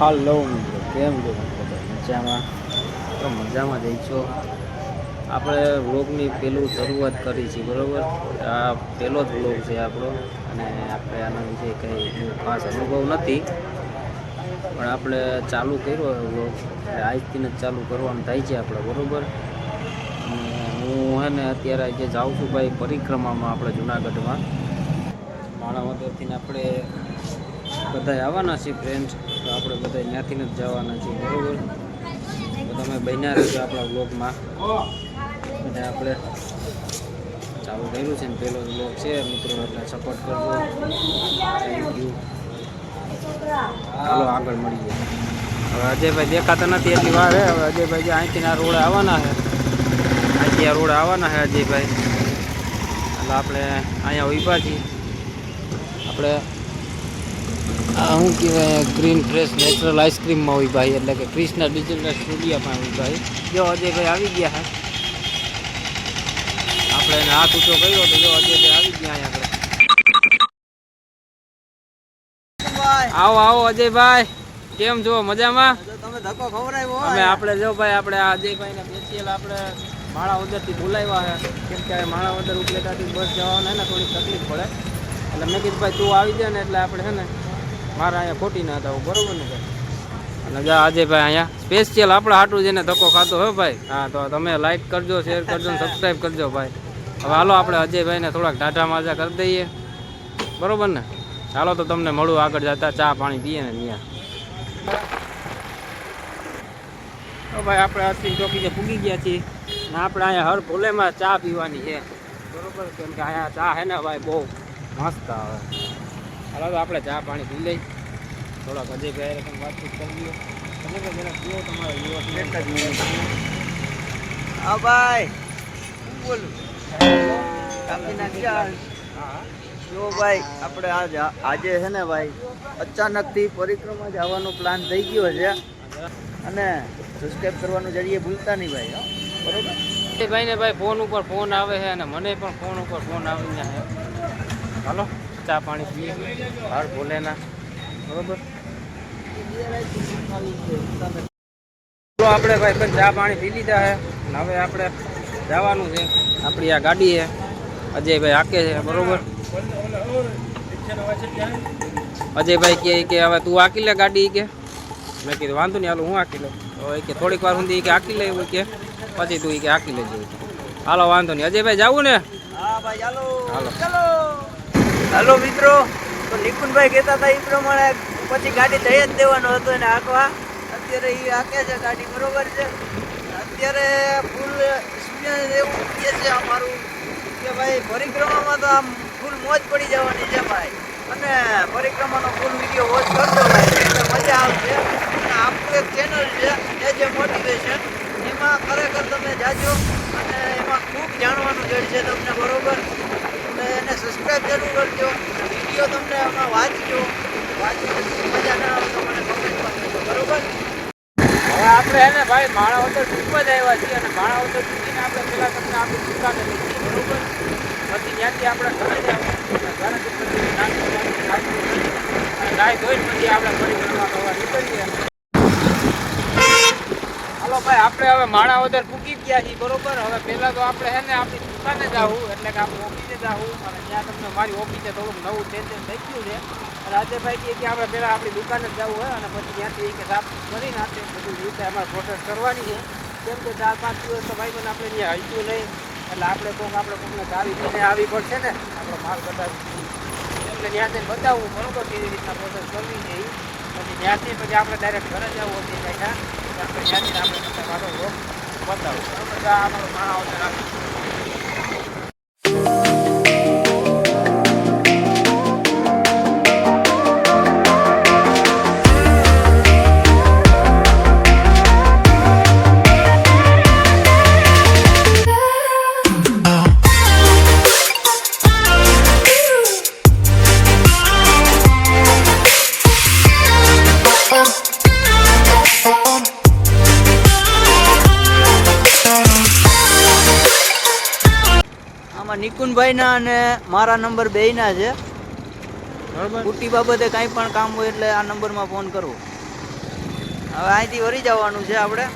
હાલો મિત્રો, કેમ છો બધા મજામાં? તો મજામાં જઈશો. આપણે વ્લોગની પેલું શરૂઆત કરી છે, બરાબર. આ પહેલો જ વ્લોગ છે આપણો, અને આપણે આના વિશે કંઈ ખાસ અનુભવ નથી, પણ આપણે ચાલુ કર્યો વ્લોગ એટલે આજથી જ ચાલુ કરવાનું થાય છે આપણે, બરાબર. હું હે ને અત્યારે જે જાઉં છું ભાઈ પરિક્રમામાં, આપણે જુનાગઢમાં માણાવદરથી આપણે બધા આવવાના છીએ ફ્રેન્ડ, તો આપણે બધા ત્યાંથી જ જવાના છીએ, બરાબર. તો તમે બન્યા રહેજો આપણા વ્લોગમાં. અને આપણે ચાલુ કર્યું છે ને પહેલો વ્લોગ છે મિત્રો, એટલે સપોર્ટ કરજો. Thank you. ચાલો આગળ મળીએ. હવે અજયભાઈ દેખાતા નથી એટલી વાર હે. હવે અજયભાઈ જે અહીંથી આ રોડે આવવાના છે, અહીંથી આ રોડે આવવાના છે અજયભાઈ. એટલે આપણે અહીંયા ઊભા છીએ. આપણે શું કહેવાય, ગ્રીન ફ્રેશ નેચરલ આઈસ્ક્રીમમાં ઊભા, એટલે કે ક્રિષ્ના ડિજિટલ સ્ટુડિયોમાં ઊભા. જો અજયભાઈ આવી ગયા છે. આપણે એને હાથ ઊંચો કર્યો તો જો અજયભાઈ આવી ગયા અહીંયા આગળ. આવો આવો અજયભાઈ, કેમ છો? મજામાં? તમે ધક્કો ખવડાવ્યો અમે આપણે જો ભાઈ આપણે અજયભાઈ ને બેસીએલ આપણે માણાવદરથી બોલાવ્યા છે, કેમ કે માણાવદર ઉપલેટાથી બસ જવાના ને થોડીક તકલીફ પડે, એટલે મેં કીધું ભાઈ તું આવી જાય ને એટલે આપણે છે ને મારા અહીંયા ખોટી ના થવું, બરોબર ને ભાઈ. અને જા અજયભાઈ અહીંયા સ્પેશિયલ આપણા હાટું જેને ધક્કો ખાતો હોય ભાઈ. હા, તો તમે લાઈક કરજો, શેર કરજો ને સબસ્ક્રાઈબ કરજો ભાઈ. હવે હાલો આપણે અજયભાઈને થોડાક ટાટા માજા કરી દઈએ, બરોબર ને. ચાલો તો તમને મળું આગળ જતા, ચા પાણી પીએ ને ત્યાં. તો ભાઈ આપણે અશ્વિન ચોકીએ પૂગી ગયા છીએ ને આપણે અહીંયા હર ભોલેમાં ચા પીવાની છે, બરોબર. કેમ કે અહીંયા ચા છે ને ભાઈ બહુ મસ્ત આવે. હાલો તો આપણે ચા પાણી પી લઈ, થોડાક અજયભાઈ પણ વાતચીત કરી લઈએ. તમે જરા જુઓ તમારા યુવા. હા ભાઈ, બોલું જો ભાઈ આપણે આજે છે ને ભાઈ અચાનકથી પરિક્રમા જવાનો પ્લાન થઈ ગયો છે, અને સબસ્ક્રાઈબ કરવાનું જરીએ ભૂલતા નહીં ભાઈ, હો બરોબર. એ ભાઈ ને ભાઈ ફોન ઉપર ફોન આવે છે અને મને પણ ફોન ઉપર ફોન આવી જાય. હાલો ચા પાણી પીએ બહાર ભોલેના, બરોબર. આપણે ભાઈ પણ ચા પાણી પી લીધા છે અને હવે આપણે જવાનું છે. આપણી આ ગાડી છે, અજયભાઈ હાકે છે, બરોબર. અજયભાઈ કે હવે તું હાકી લે ગાડી કે. મેં કીધું વાંધો નહીં, હાલો હું હાકી લઉં. તો કે થોડીક વાર સુધી કે હાકી લે એવું કે, પછી તું કે હાકી લેજો. હાલો વાંધો નહીં. અજયભાઈ જવું ને? હા ભાઈ હાલો હાલો ચાલો. હાલો મિત્રો, તો નિકુંજભાઈ કહેતા હતા એ પ્રમાણે પછી ગાડી દઈ જ દેવાનો હતો એને હાંકવા. અત્યારે એ હાંકે છે ગાડી, બરોબર છે. અત્યારે ફૂલ એવું કહે છે અમારું કે ભાઈ પરિક્રમામાં તો આમ ફૂલ મોજ પડી જવાની છે ભાઈ, અને પરિક્રમાનો ફૂલ વિડીયો વોચ કરજો ભાઈ, એટલે મજા આવશે. અને આપણું એક ચેનલ છે એ જે મોટિવેશન, એમાં ખરેખર તમે જાજો અને એમાં ખૂબ જાણવાનું જડશે તમને, બરોબર. એટલે એને સબસ્ક્રાઈબ જરૂર કરજો. વિડીયો તમને એમાં વાંચજો મજા ના આવે તો મને કમેન્ટમાં કહેજો, બરોબર. હવે આપણે એને ભાઈ માણાવદર ખૂબ જ આવ્યા છીએ, અને માણાવદર ચૂકીને આપણે પહેલાં તમને આપણી દુકાને લીધી, બરોબર. પછી ત્યાંથી આપણે ઘરે જવાનું, ગાય ધોઈને પછી આપણે પરિક્રમા કરવા નીકળીએ. હાલો ભાઈ આપણે હવે માણાવદર પૂકી ગયા છીએ, બરોબર. હવે પહેલાં તો આપણે છે ને આપણી દુકાને જવું, એટલે કે આપણે ઓફિસે જવું, અને ત્યાં તમને મારી ઓફિસે થોડુંક નવું ચેન્જ થઈ ગયું છે. અને અજયભાઈ કે આપણે પહેલાં આપણી દુકાને જ જવું હોય, અને પછી ત્યાંથી કે સાફ કરીને આપણે બધું રીતે અમારે પ્રોસેસ કરવાની છે. કેમ કે 4-5 દિવસ તો ભાઈ મને આપણે ત્યાં હઈશું નહીં, એટલે આપણે કોઈને ચાવી લઈને આવી પડશે ને આપણો માલ બતાવી, એટલે ત્યાંથી બતાવવું, બરોબર, કેવી રીતના પ્રોસેસ કરવી છે એ. પછી ત્યાંથી પછી આપણે ડાયરેક્ટ ઘરે જવું હતી બેઠા, આપણે ત્યાંથી આપણે મારો રોગ બતાવું, બરોબર. આ અમારો માણસ રાખીશું. નિકુંજભાઈના અને મારા નંબર બેયના છે, બરોબર. સ્કૂટી બાબતે કાંઈ પણ કામ હોય એટલે આ નંબરમાં ફોન કરવો. હવે અહીંથી વળી જવાનું છે આપણે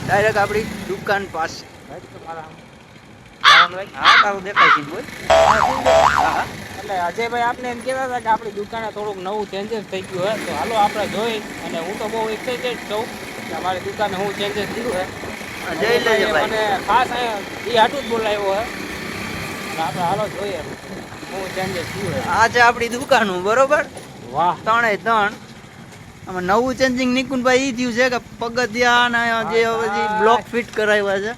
ડાયરેક્ટ આપણી દુકાન પાસે. હા તારું દેખાય છે બોલ. એટલે અજયભાઈ આપને એમ કહેતા હતા કે આપણી દુકાને થોડુંક નવું ચેન્જીસ થઈ ગયું હોય તો હાલો આપણે જોઈ. અને હું તો બહુ એક્સાઇટેડ છું કે અમારી દુકાને હું ચેન્જીસ થયું છે. જઈ લેજે ભાઈ. મને ખાસ અહીંયા એ હાટું જ બોલાવ્યો હોય. આપણે હાલો જોઈએ હું ચેન્જીસ થયું છે. આ છે આપણી દુકાનું બરોબર. વાહ 3 આમાં નવું ચેન્જિંગ નિકુંજભાઈ એ થયું છે કે પગથિયા અને જે હવે બ્લોક ફિટ કરાવ્યા છે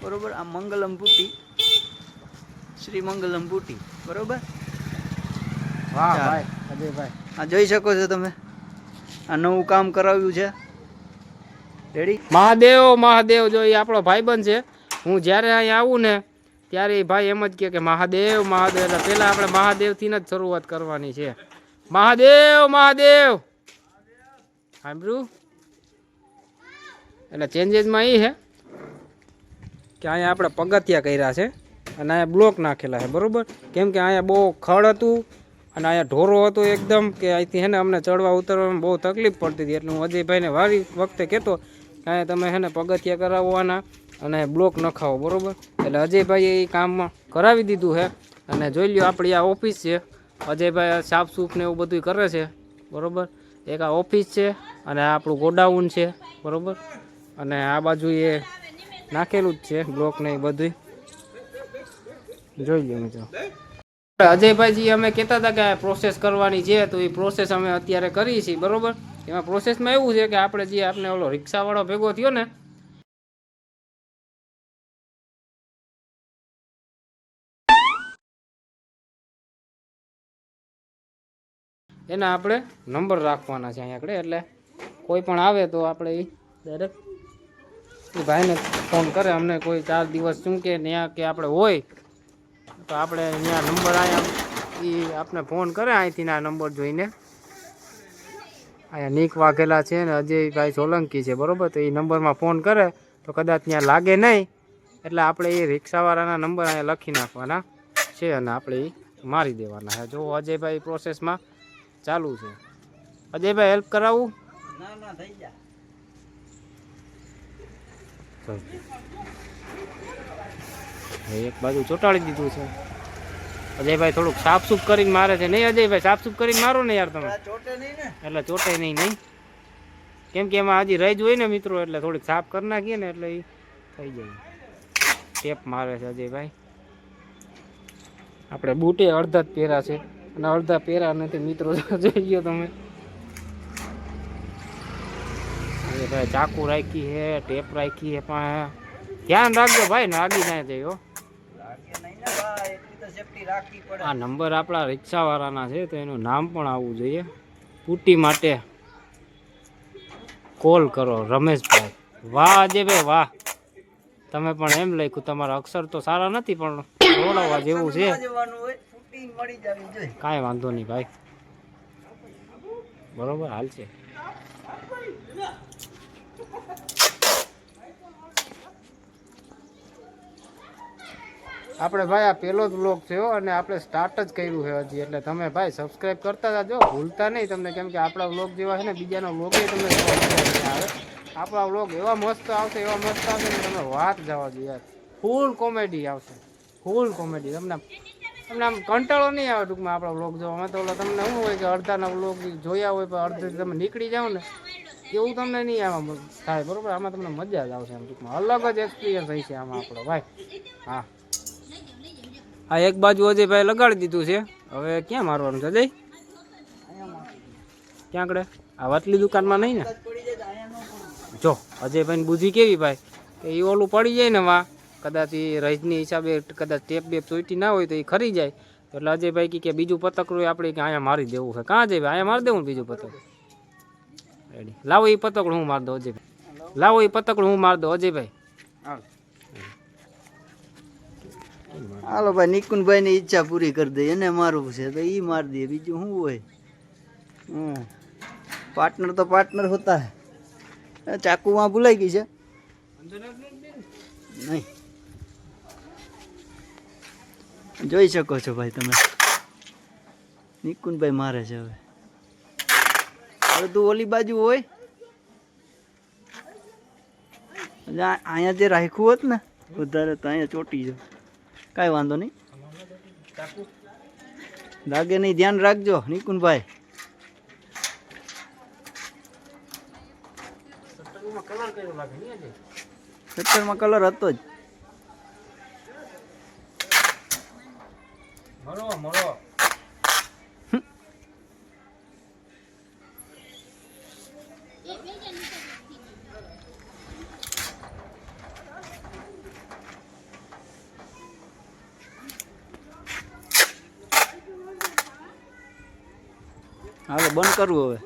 બરોબર. આ મંગલમ પુટી, શ્રી મંગલમ પુટી બરોબર. વાહ ચાલો. ભાઈ અજયભાઈ આ જોઈ શકો છો તમે, આ નવું કામ કરાવ્યું છે. રેડી. મહાદેવ મહાદેવ જો એ આપણો ભાઈબંધ છે. હું જ્યારે અહીંયા આવું ને ત્યારે એ ભાઈ એમ જ કહે કે મહાદેવ મહાદેવ. એટલે પહેલાં આપણે મહાદેવથી જ શરૂઆત કરવાની છે. મહાદેવ મહાદેવ સાંભળ્યું. એટલે ચેન્જીસમાં એ છે કે અહીંયા આપણે પગથિયા કર્યા છે અને અહીંયા બ્લોક નાખેલા છે બરાબર. કેમ કે અહીંયા બહુ ખડ હતું અને અહીંયા ઢોરો હતો એકદમ કે અહીંથી છે ને અમને ચડવા ઉતરવામાં બહુ તકલીફ પડતી હતી. એટલે હું અજયભાઈને વારી વખતે કહેતો કે અહીંયા તમે છે ને પગથિયા કરાવવાના અને બ્લોક નખાવો બરાબર. એટલે અજયભાઈએ એ કામમાં કરાવી દીધું છે. અને જોઈ લ્યો આપણી આ ઓફિસ છે. અજયભાઈ સાફ સૂફ ને એવું બધું કરે છે બરાબર. એક આ ઓફિસ છે અને આ આપણું ગોડાઉન છે બરાબર. અને આ બાજુ એ નાખેલું જ છે બ્લોક ને એ બધું જોઈ લો મિત્રો. અજયભાઈજી અમે કહેતા હતા કે પ્રોસેસ કરવાની છે તો એ પ્રોસેસ અમે અત્યારે કરી છીએ બરાબર. એમાં પ્રોસેસમાં એવું છે કે આપણે જે આપણે ઓલો રિક્ષાવાળો ભેગો થયો ને એના આપણે નંબર રાખવાના છે અહીંયા આગળ. એટલે કોઈ પણ આવે તો આપણે એ ડાયરેક્ટ એ ભાઈને ફોન કરે. અમને કોઈ 4 દિવસ શું કે ત્યાં કે આપણે હોય તો આપણે ત્યાં નંબર અહીંયા એ આપણે ફોન કરે અહીંથી આ નંબર જોઈને. અહીંયા નીક વાઘેલા છે ને અજયભાઈ સોલંકી છે બરાબર. તો એ નંબરમાં ફોન કરે તો કદાચ ત્યાં લાગે નહીં એટલે આપણે એ રિક્ષાવાળાના નંબર અહીંયા લખી નાખવાના છે અને આપણે એ મારી દેવાના છે. જો અજયભાઈ પ્રોસેસમાં ચાલુ છે. અજયભાઈ હેલ્પ કરાવું? ના ના થઈ જાય. એક બાજુ ચોંટાડી દીધું છે. અજયભાઈ થોડુંક સાફસૂફ કરીને મારે છે. નહીં અજયભાઈ સાફસૂફ કરીને મારો ને યાર તમે. ચોટે નહીં ને. એટલે ચોટે નહીં. કેમ કે એમાં હજી રહી જ હોય ને મિત્રો. એટલે થોડીક સાફ કરી નાખીએ ને એટલે એ થઈ જાય. ટેપ મારે છે અજયભાઈ. આપણે બૂટે અડધા જ પહેરા છે અને અડધા પહેરા નથી મિત્રો. જોઈ ગયો તમે. ભાઈ ચાકુ રાખી છે, ટેપ રાખી છે, પણ ધ્યાન રાખજો ભાઈ ને આગી ના જાય. આ નંબર આપણા રિક્ષાવાળાના છે તો એનું નામ પણ આવવું જોઈએ. પુટી માટે કોલ કરો રમેશભાઈ. વાહ અજયભાઈ વાહ. તમે પણ એમ લખ્યું. તમારા અક્ષર તો સારા નથી પણ બોલાવવા જેવું છે. કાંઈ વાંધો નહીં ભાઈ બરોબર હાલ છે. આપણે ભાઈ આ પહેલો જ બ્લોગ છે અને આપણે સ્ટાર્ટ જ કર્યું છે હજી. એટલે તમે ભાઈ સબસ્ક્રાઈબ કરતા જાજો, ભૂલતા નહીં તમને. કેમ કે આપણા બ્લોગ જેવા છે ને બીજાનો બ્લોગ તમને આવે. આપણા બ્લોગ એવા મસ્ત આવશે ને તમે વાત જવા દો યાર. ફૂલ કોમેડી આવશે, ફૂલ કોમેડી. તમને આમ કંટાળો નહીં આવે ટૂંકમાં આપણા બ્લોગ જોવામાં. તો તમને શું હોય કે અડધાના બ્લોગ જોયા હોય પણ અડધે તમે નીકળી જાઓ ને એવું તમને નહીં આમાં થાય બરાબર. આમાં તમને મજા જ આવશે એમ ટૂંકમાં. અલગ જ એક્સપિરિયન્સ હોય છે આમાં આપણો ભાઈ. હા આ એક બાજુ અજયભાઈ લગાડી દીધું છે. હવે ક્યાં મારવાનું છે અજય? ક્યાં આગળ? આ વટલી દુકાનમાં નહીં ને? જો અજયભાઈની બુદ્ધિ કેવી ભાઈ કે એ ઓલું પડી જાય ને વા કદાચ એ રજની હિસાબે કદાચ ટેપ બેપ ચોઈટી ના હોય તો એ ખરી જાય. એટલે અજયભાઈ કે બીજું પતકડું આપણે કે અહીંયા મારી દેવું છે. કાં અજયભાઈ અહીંયા મારી દેવું બીજું પતંગ? રેડી લાવો એ પતકડું હું મારી દઉં અજયભાઈ. લાવો એ પતકડું હું મારી દઉં અજયભાઈ. હાલો ભાઈ નિકુંજભાઈ ની ઈચ્છા પૂરી કરી દે. એને મારવું છે તો ઈ માર દે. બીજું શું હોય? પાર્ટનર તો પાર્ટનર હોતા હે. ચાકુ વहाँ ભૂલાઈ ગઈ છે નહીં. જોઈ શકો છો ભાઈ તમે. નિકુંજભાઈ મારે છે હવે. હવે તું ઓલી બાજુ હોય અહીંયા જે રાખ્યું હોત ને વધારે તો અહીંયા ચોટી જાય. કાંઈ વાંધો નહીં, લાગે નહીં, ધ્યાન રાખજો નિકુંજભાઈ. કલર કયો લાગે નહીં આજે? સત્તરમાં કલર હતો જ. મળો મળો. હાલો બંધ કરવું હવે.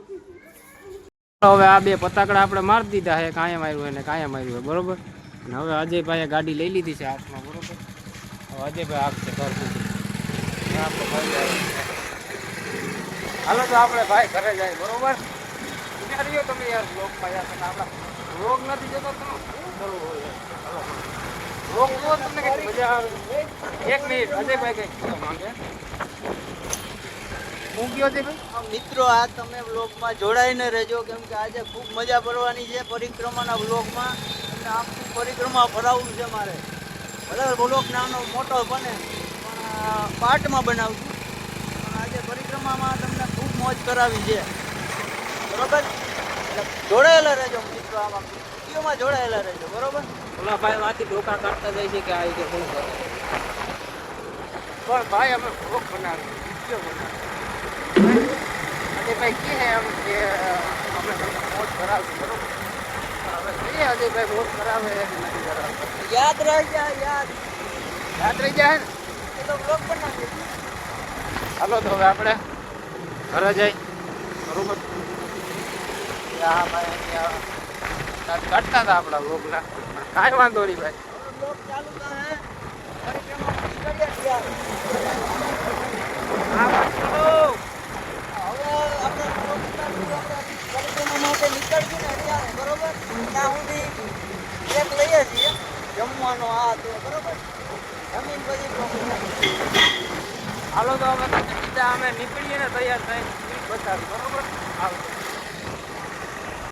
હવે આ બે પતાકડા આપણે મારી દીધા છે, કાંઈ માર્યું અને કાંઈ માર્યું હોય, બરોબર. અને હવે અજયભાઈએ ગાડી લઈ લીધી છે હાથમાં, બરોબર. હવે અજયભાઈ આપશે ઘર સુધી. આપણે ભાઈ જાય. હાલો તો આપણે ભાઈ ઘરે જાય, બરોબર. ક્યાં રહ્યો તમે યાર બ્લોગમાં? યાર તમે આપણા બ્લોગ નથી જતો તમે શું કરવું હોય? હાલો બ્લોગ જુઓ, તમને કંઈક મજા આવે. એક મિનિટ, અજયભાઈ કંઈક કહેવા માંગે. હું કયો છે ભાઈ? મિત્રો આ તમે વ્લોગમાં જોડાઈને રહેજો, કેમ કે આજે ખૂબ મજા પડવાની છે પરિક્રમાના વ્લોગમાં. અને આખું પરિક્રમા ફરાવવું છે મારે. બરાબર, વ્લોગ નાનો મોટો બને પણ પાર્ટમાં બનાવું છું. પણ આજે પરિક્રમામાં તમને ખૂબ મોજ કરાવી છે, બરોબર. એટલે જોડાયેલા રહેજો મિત્રો, આમાં વિડીયોમાં જોડાયેલા રહેજો, બરોબર. ઓલા ભાઈ વાથી ડોકા કાઢતા જાય છે કે આ કે શું કરે. પણ ભાઈ અમે બ્લોગ બનાવીએ, વિડીયો બનાવીએ. અજયભાઈ કહે એમ કે અમે તમને મોજ કરાવી, બરોબર. હવે કહીએ અજયભાઈ મોજ કરાવે કે નથી કરાવતા. યાદ રહી જાય, યાદ રહી જાય ને. એ તો વ્લોગ બનાવીએ. હાલો તો હવે આપણે ઘરે જઈ, બરોબર. હા ભાઈ કાઢતા હતા આપણા બ્લોગના, કાંઈ વાંધો નહીં ભાઈ. વ્લોગ ચાલુ થાય પરિક્રમા નીકળ્યા ગયા. હા ભાઈ ચલો. હવે આપણે પરિક્રમા માટે નીકળશું ને અત્યારે, બરોબર. ત્યાં સુધી બ્રેક લઈએ છીએ જમવાનો, આ તો બરોબર. જમીન પછી હાલો તો હવે સીધા અમે નીકળીએ ને તૈયાર થઈ બતાવી, બરોબર. હાલો.